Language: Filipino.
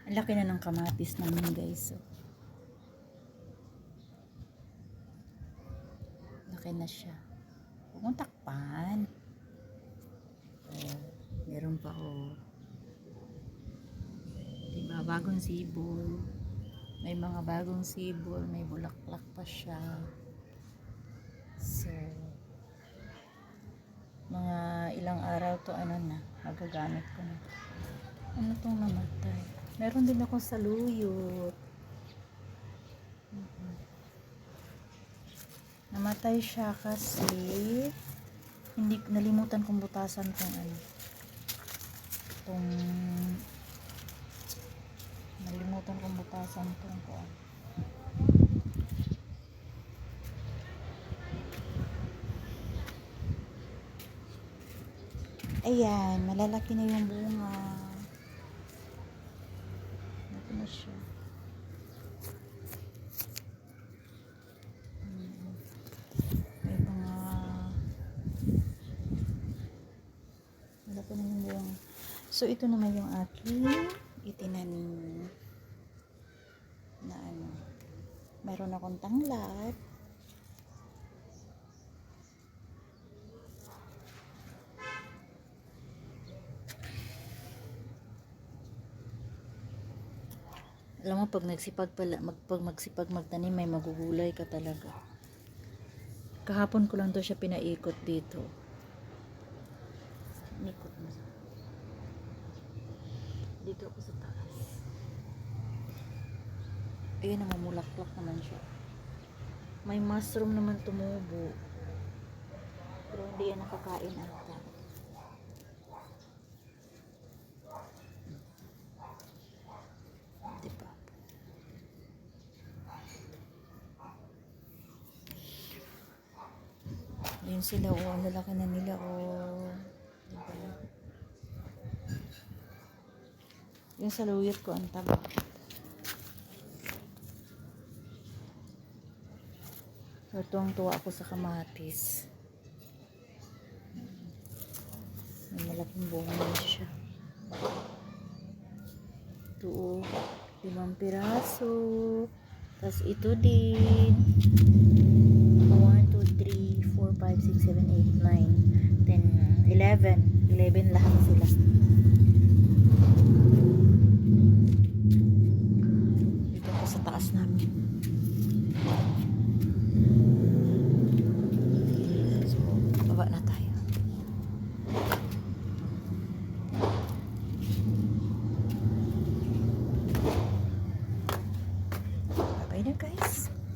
Ang laki na ng kamatis namin, guys. So, laki na siya. Huwag mong takpan. Meron pa, diba, bagong sibol. May mga bagong sibol. May bulaklak pa siya. So, mga ilang araw to, magagamit ko na. Ano tong namatay? Meron din ako saluyot. Namatay siya kasi hindi, nalimutan kong butasan nalimutan kong butasan tong ayan, malalaki na yung bunga. Laki na siya. May mga malaki na yung bunga. So, ito naman yung aking itinanim na meron akong tanglad. Alam mo, pag magsipag magtanim, may magugulay ka talaga. Kahapon ko lang to siya pinaikot dito. Ikot mo. Dito ako sa taas. Ayun, namumulaklak naman siya. May mushroom naman tumubo. Pero hindi yan nakakain ata. Diba? Ayun sila, ang lalaki na nila, diba? Yung saluyot ko, ang taba. So, tuwang-tuwa ako sa kamatis. May malaking bunga siya. Ito, 5 piraso. Tapos ito din. 1, 2, 3, 4, 5, 6, 7, 8, 9, 10, 11. 11 lahat sila. Dito ako sa taas namin. So, baba na tayo. Bye na, guys.